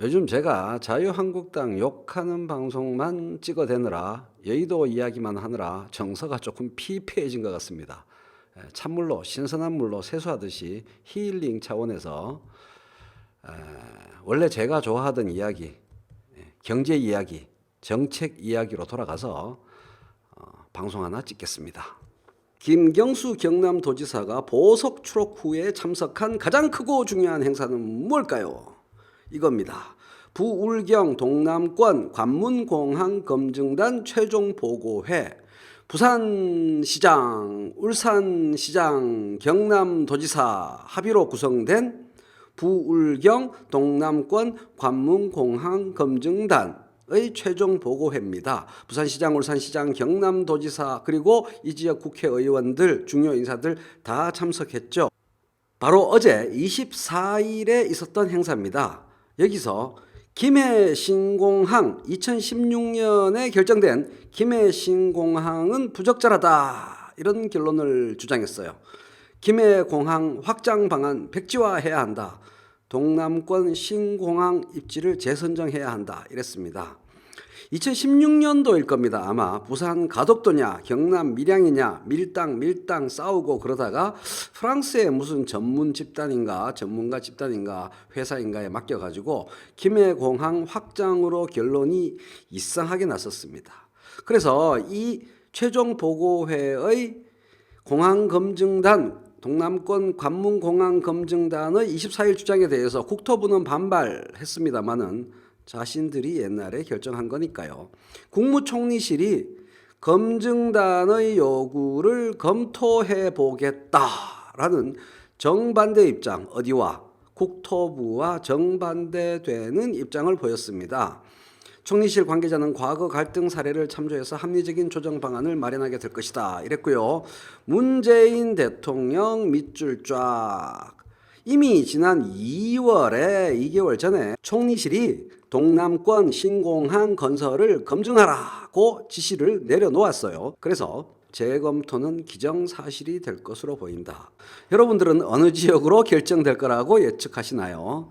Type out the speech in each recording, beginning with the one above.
요즘 제가 자유한국당 욕하는 방송만 찍어대느라 여의도 이야기만 하느라 정서가 조금 피폐해진 것 같습니다. 찬물로 신선한 물로 세수하듯이 힐링 차원에서 원래 제가 좋아하던 이야기, 경제 이야기, 정책 이야기로 돌아가서 방송 하나 찍겠습니다. 김경수 경남도지사가 보석 추록 후에 참석한 가장 크고 중요한 행사는 뭘까요? 이겁니다. 부울경 동남권 관문공항 검증단 최종 보고회, 부산시장, 울산시장, 경남도지사 합의로 구성된 부울경 동남권 관문공항 검증단의 최종 보고회입니다. 부산시장, 울산시장, 경남도지사 그리고 이 지역 국회의원들, 중요 인사들 다 참석했죠. 바로 어제 24일에 있었던 행사입니다. 여기서 김해신공항 2016년에 결정된 김해신공항은 부적절하다 이런 결론을 주장했어요. 김해공항 확장 방안 백지화해야 한다. 동남권 신공항 입지를 재선정해야 한다 이랬습니다. 2016년도일 겁니다. 아마 부산 가덕도냐 경남 밀양이냐 밀당 싸우고 그러다가 프랑스의 무슨 전문 집단인가 전문가 집단인가 회사인가에 맡겨가지고 김해공항 확장으로 결론이 이상하게 났었습니다. 그래서 이 최종 보고회의 공항검증단 동남권 관문공항검증단의 24일 주장에 대해서 국토부는 반발했습니다마는 자신들이 옛날에 결정한 거니까요. 국무총리실이 검증단의 요구를 검토해 보겠다라는 정반대 입장, 어디와 국토부와 정반대되는 입장을 보였습니다. 총리실 관계자는 과거 갈등 사례를 참조해서 합리적인 조정 방안을 마련하게 될 것이다 이랬고요. 문재인 대통령 밑줄 쫙. 이미 지난 2월에 2개월 전에 총리실이 동남권 신공항 건설을 검증하라고 지시를 내려놓았어요. 그래서 재검토는 기정사실이 될 것으로 보인다. 여러분들은 어느 지역으로 결정될 거라고 예측하시나요?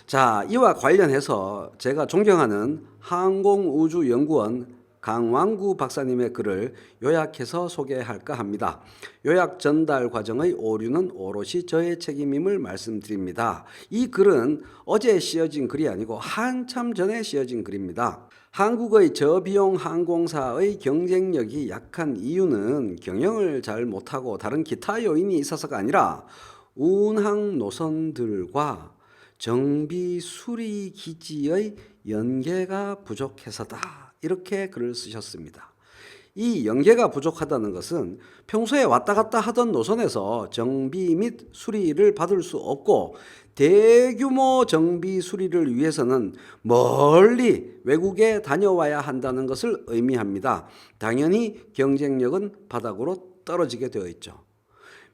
자, 이와 관련해서 제가 존경하는 항공우주연구원 강왕구 박사님의 글을 요약해서 소개할까 합니다. 요약 전달 과정의 오류는 오롯이 저의 책임임을 말씀드립니다. 이 글은 어제 씌어진 글이 아니고 한참 전에 씌어진 글입니다. 한국의 저비용 항공사의 경쟁력이 약한 이유는 경영을 잘 못하고 다른 기타 요인이 있어서가 아니라 운항 노선들과 정비 수리 기지의 연계가 부족해서다. 이렇게 글을 쓰셨습니다. 이 연계가 부족하다는 것은 평소에 왔다 갔다 하던 노선에서 정비 및 수리를 받을 수 없고 대규모 정비 수리를 위해서는 멀리 외국에 다녀와야 한다는 것을 의미합니다. 당연히 경쟁력은 바닥으로 떨어지게 되어 있죠.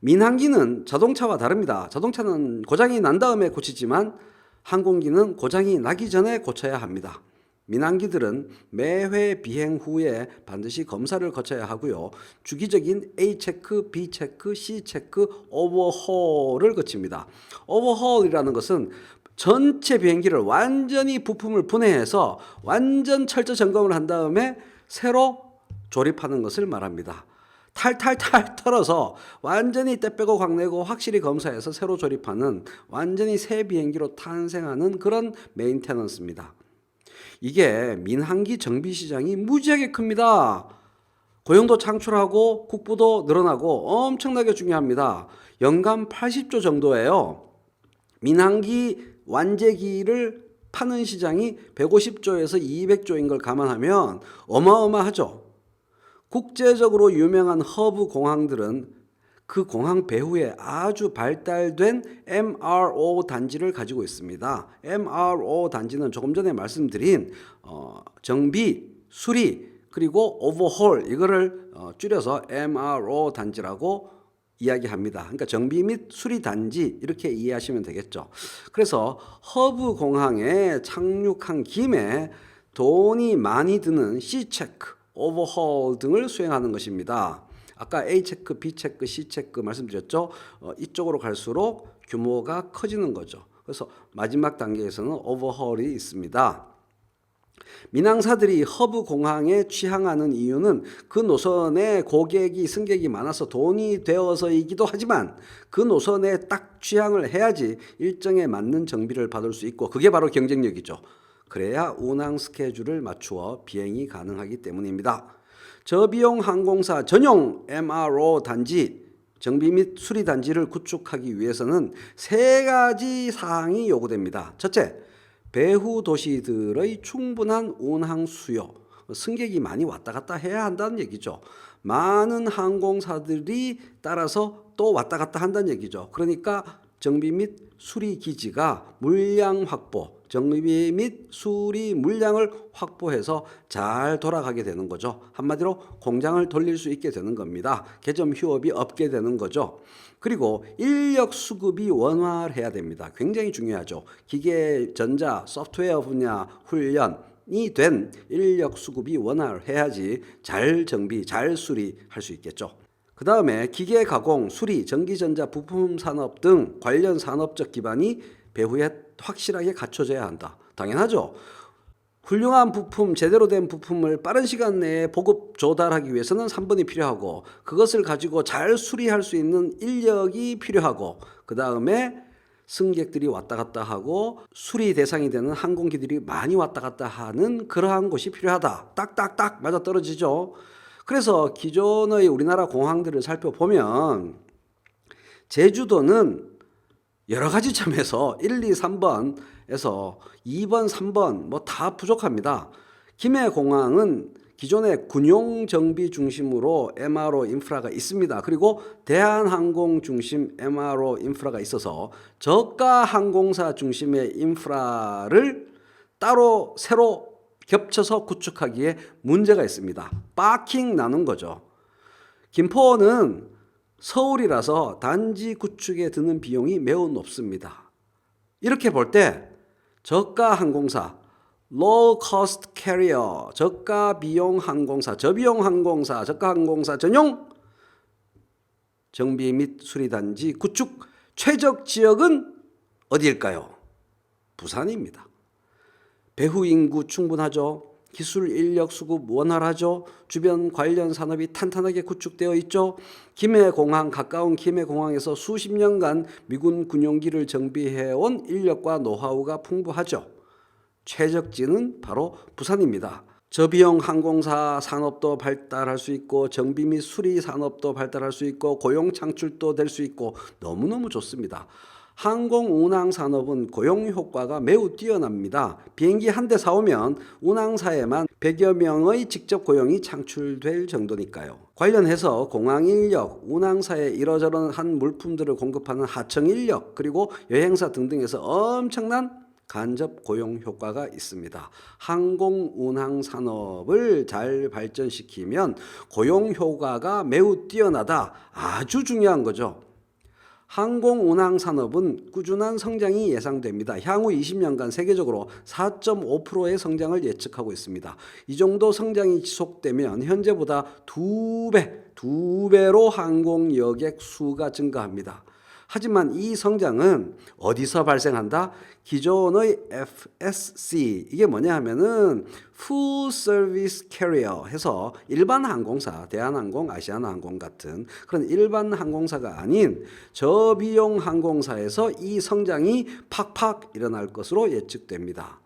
민항기는 자동차와 다릅니다. 자동차는 고장이 난 다음에 고치지만 항공기는 고장이 나기 전에 고쳐야 합니다. 민항기들은 매회 비행 후에 반드시 검사를 거쳐야 하고요. 주기적인 A체크, B체크, C체크, 오버홀을 거칩니다. 오버홀이라는 것은 전체 비행기를 완전히 부품을 분해해서 완전 철저 점검을 한 다음에 새로 조립하는 것을 말합니다. 탈탈탈 털어서 완전히 때 빼고 광 내고 확실히 검사해서 새로 조립하는 완전히 새 비행기로 탄생하는 그런 메인테넌스입니다. 이게 민항기 정비 시장이 무지하게 큽니다. 고용도 창출하고 국부도 늘어나고 엄청나게 중요합니다. 연간 80조 정도예요. 민항기 완제기를 파는 시장이 150조에서 200조인 걸 감안하면 어마어마하죠. 국제적으로 유명한 허브 공항들은 그 공항 배후에 아주 발달된 MRO 단지를 가지고 있습니다. MRO 단지는 조금 전에 말씀드린 정비, 수리, 그리고 오버홀 이거를 줄여서 MRO 단지라고 이야기합니다. 그러니까 정비 및 수리 단지 이렇게 이해하시면 되겠죠. 그래서 허브 공항에 착륙한 김에 돈이 많이 드는 C체크, 오버홀 등을 수행하는 것입니다. 아까 A체크, B체크, C체크 말씀드렸죠. 이쪽으로 갈수록 규모가 커지는 거죠. 그래서 마지막 단계에서는 오버홀이 있습니다. 민항사들이 허브 공항에 취항하는 이유는 그 노선에 고객이 승객이 많아서 돈이 되어서이기도 하지만 그 노선에 딱 취항을 해야지 일정에 맞는 정비를 받을 수 있고 그게 바로 경쟁력이죠. 그래야 운항 스케줄을 맞추어 비행이 가능하기 때문입니다. 저비용 항공사 전용 MRO 단지 정비 및 수리 단지를 구축하기 위해서는 세 가지 사항이 요구됩니다. 첫째, 배후 도시들의 충분한 운항 수요, 승객이 많이 왔다 갔다 해야 한다는 얘기죠. 많은 항공사들이 따라서 또 왔다 갔다 한다는 얘기죠. 그러니까 정비 및 수리 기지가 물량 확보, 정비 및 수리 물량을 확보해서 잘 돌아가게 되는 거죠. 한마디로 공장을 돌릴 수 있게 되는 겁니다. 개점 휴업이 없게 되는 거죠. 그리고 인력 수급이 원활해야 됩니다. 굉장히 중요하죠. 기계, 전자, 소프트웨어 분야 훈련이 된 인력 수급이 원활해야지 잘 정비, 잘 수리할 수 있겠죠. 그 다음에 기계 가공, 수리, 전기전자 부품 산업 등 관련 산업적 기반이 배후에 확실하게 갖춰져야 한다. 당연하죠. 훌륭한 부품, 제대로 된 부품을 빠른 시간 내에 보급 조달하기 위해서는 3번이 필요하고 그것을 가지고 잘 수리할 수 있는 인력이 필요하고 그 다음에 승객들이 왔다 갔다 하고 수리 대상이 되는 항공기들이 많이 왔다 갔다 하는 그러한 곳이 필요하다. 딱딱딱 맞아떨어지죠. 그래서 기존의 우리나라 공항들을 살펴보면 제주도는 여러 가지 점에서 1, 2, 3번에서 2번, 3번 뭐 다 부족합니다. 김해공항은 기존의 군용 정비 중심으로 MRO 인프라가 있습니다. 그리고 대한항공 중심 MRO 인프라가 있어서 저가 항공사 중심의 인프라를 따로 새로 겹쳐서 구축하기에 문제가 있습니다. 파킹 나눈 거죠. 김포는 서울이라서 단지 구축에 드는 비용이 매우 높습니다. 이렇게 볼 때 저가 항공사, low cost carrier, 저가 비용 항공사, 저비용 항공사, 저가 항공사 전용 정비 및 수리 단지 구축 최적 지역은 어디일까요? 부산입니다. 배후 인구 충분하죠. 기술 인력 수급 원활하죠. 주변 관련 산업이 탄탄하게 구축되어 있죠. 김해공항, 가까운 김해공항에서 수십 년간 미군 군용기를 정비해온 인력과 노하우가 풍부하죠. 최적지는 바로 부산입니다. 저비용 항공사 산업도 발달할 수 있고 정비 및 수리 산업도 발달할 수 있고 고용 창출도 될 수 있고 너무너무 좋습니다. 항공 운항 산업은 고용 효과가 매우 뛰어납니다. 비행기 한 대 사오면 운항사에만 100여 명의 직접 고용이 창출될 정도니까요. 관련해서 공항 인력, 운항사에 이러저러한 물품들을 공급하는 하청 인력, 그리고 여행사 등등에서 엄청난 간접 고용 효과가 있습니다. 항공 운항 산업을 잘 발전시키면 고용 효과가 매우 뛰어나다. 아주 중요한 거죠. 항공 운항 산업은 꾸준한 성장이 예상됩니다. 향후 20년간 세계적으로 4.5%의 성장을 예측하고 있습니다. 이 정도 성장이 지속되면 현재보다 2배로 항공 여객 수가 증가합니다. 하지만 이 성장은 어디서 발생한다? 기존의 FSC, 이게 뭐냐 하면은 Full Service Carrier 해서 일반 항공사, 대한항공, 아시아나항공 같은 그런 일반 항공사가 아닌 저비용 항공사에서 이 성장이 팍팍 일어날 것으로 예측됩니다.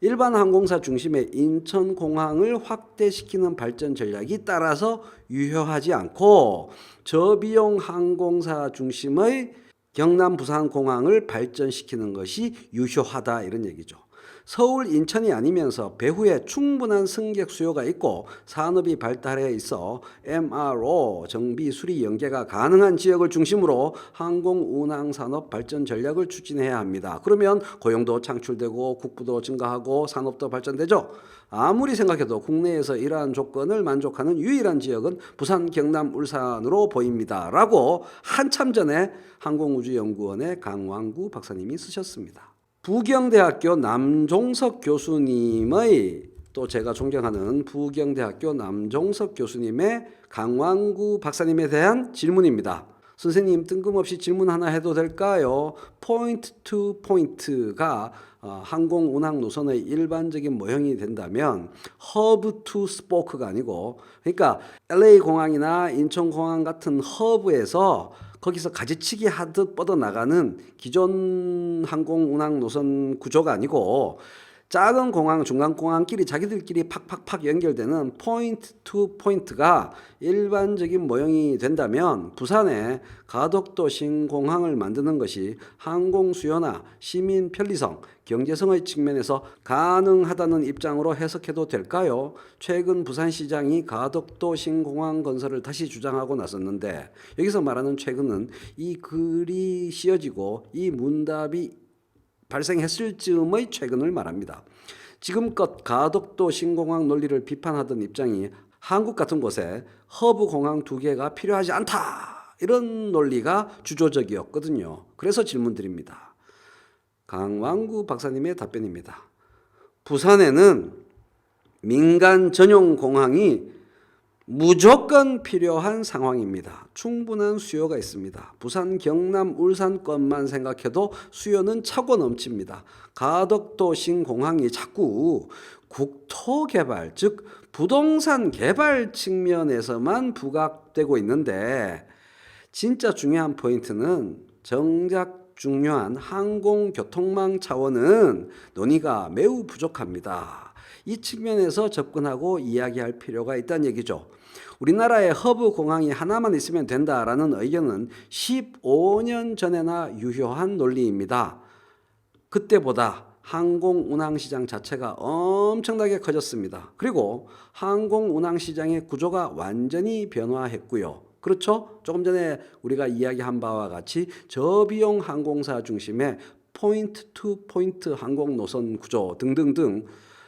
일반 항공사 중심의 인천공항을 확대시키는 발전 전략이 따라서 유효하지 않고 저비용 항공사 중심의 경남 부산공항을 발전시키는 것이 유효하다 이런 얘기죠. 서울, 인천이 아니면서 배후에 충분한 승객 수요가 있고 산업이 발달해 있어 MRO, 정비, 수리 연계가 가능한 지역을 중심으로 항공 운항 산업 발전 전략을 추진해야 합니다. 그러면 고용도 창출되고 국부도 증가하고 산업도 발전되죠. 아무리 생각해도 국내에서 이러한 조건을 만족하는 유일한 지역은 부산, 경남, 울산으로 보입니다. 라고 한참 전에 항공우주연구원의 강왕구 박사님이 쓰셨습니다. 부경대학교 남종석 교수님의 또 제가 존경하는 부경대학교 남종석 교수님의 강왕구 박사님에 대한 질문입니다. 선생님 뜬금없이 질문 하나 해도 될까요? 포인트 투 포인트가 항공 운항 노선의 일반적인 모형이 된다면 허브 투 스포크가 아니고, 그러니까 LA 공항이나 인천 공항 같은 허브에서 거기서 가지치기 하듯 뻗어나가는 기존 항공 운항 노선 구조가 아니고 작은 공항, 중간 공항끼리 자기들끼리 팍팍팍 연결되는 포인트 투 포인트가 일반적인 모형이 된다면 부산에 가덕도 신공항을 만드는 것이 항공 수요나 시민 편리성, 경제성의 측면에서 가능하다는 입장으로 해석해도 될까요? 최근 부산시장이 가덕도 신공항 건설을 다시 주장하고 나섰는데, 여기서 말하는 최근은 이 글이 씌어지고 이 문답이 발생했을 즈음의 최근을 말합니다. 지금껏 가덕도 신공항 논리를 비판하던 입장이 한국 같은 곳에 허브 공항 2개가 필요하지 않다, 이런 논리가 주조적이었거든요. 그래서 질문 드립니다. 강왕구 박사님의 답변입니다. 부산에는 민간 전용 공항이 무조건 필요한 상황입니다. 충분한 수요가 있습니다. 부산, 경남, 울산권만 생각해도 수요는 차고 넘칩니다. 가덕도 신공항이 자꾸 국토개발, 즉 부동산 개발 측면에서만 부각되고 있는데, 진짜 중요한 포인트는 정작 중요한 항공교통망 차원은 논의가 매우 부족합니다. 이 측면에서 접근하고 이야기할 필요가 있다는 얘기죠. 우리나라에 허브 공항이 하나만 있으면 된다라는 의견은 15년 전에나 유효한 논리입니다. 그때보다 항공 운항 시장 자체가 엄청나게 커졌습니다. 그리고 항공 운항 시장의 구조가 완전히 변화했고요. 그렇죠? 조금 전에 우리가 이야기한 바와 같이 저비용 항공사 중심의 포인트 투 포인트 항공 노선 구조 등등등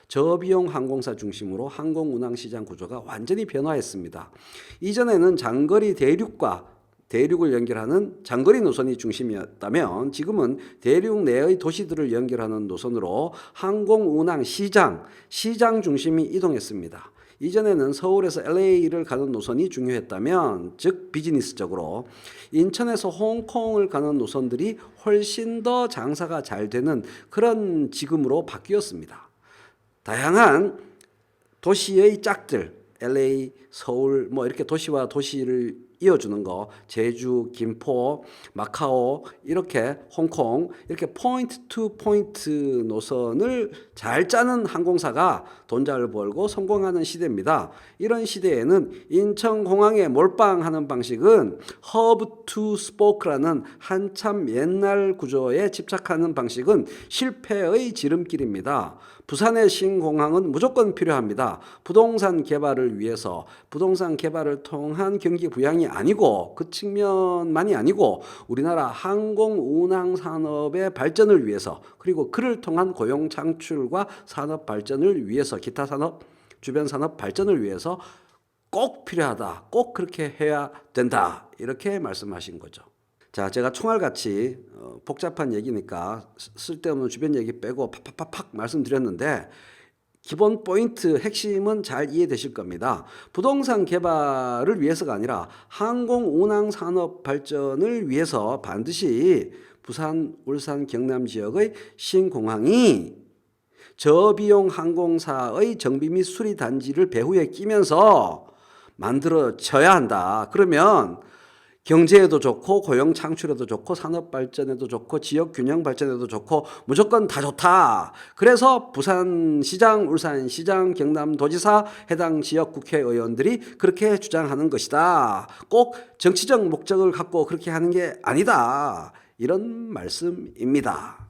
저비용 항공사 중심으로 항공 운항 시장 구조가 완전히 변화했습니다. 이전에는 장거리 대륙과 대륙을 연결하는 장거리 노선이 중심이었다면 지금은 대륙 내의 도시들을 연결하는 노선으로 항공 운항 시장 중심이 이동했습니다. 이전에는 서울에서 LA를 가는 노선이 중요했다면, 즉 비즈니스적으로 인천에서 홍콩을 가는 노선들이 훨씬 더 장사가 잘 되는 그런 지금으로 바뀌었습니다. 다양한 도시의 짝들, LA, 서울, 뭐 이렇게 도시와 도시를 이어주는 거, 제주, 김포, 마카오, 이렇게 홍콩, 이렇게 포인트 투 포인트 노선을 잘 짜는 항공사가 돈 잘 벌고 성공하는 시대입니다. 이런 시대에는 인천공항에 몰빵하는 방식은 허브 투 스포크라는 한참 옛날 구조에 집착하는 방식은 실패의 지름길입니다. 부산의 신공항은 무조건 필요합니다. 부동산 개발을 위해서, 부동산 개발을 통한 경기 부양이 아니고, 그 측면만이 아니고 우리나라 항공 운항 산업의 발전을 위해서, 그리고 그를 통한 고용 창출과 산업 발전을 위해서, 기타 산업, 주변 산업 발전을 위해서 꼭 필요하다, 꼭 그렇게 해야 된다, 이렇게 말씀하신 거죠. 자, 제가 총알같이 복잡한 얘기니까 쓸데없는 주변 얘기 빼고 팍팍팍팍 말씀드렸는데, 기본 포인트 핵심은 잘 이해되실 겁니다. 부동산 개발을 위해서가 아니라 항공 운항 산업 발전을 위해서 반드시 부산, 울산, 경남 지역의 신공항이 저비용 항공사의 정비 및 수리 단지를 배후에 끼면서 만들어져야 한다. 그러면 경제에도 좋고 고용 창출에도 좋고 산업 발전에도 좋고 지역 균형 발전에도 좋고 무조건 다 좋다. 그래서 부산시장, 울산시장, 경남도지사, 해당 지역 국회의원들이 그렇게 주장하는 것이다. 꼭 정치적 목적을 갖고 그렇게 하는 게 아니다. 이런 말씀입니다.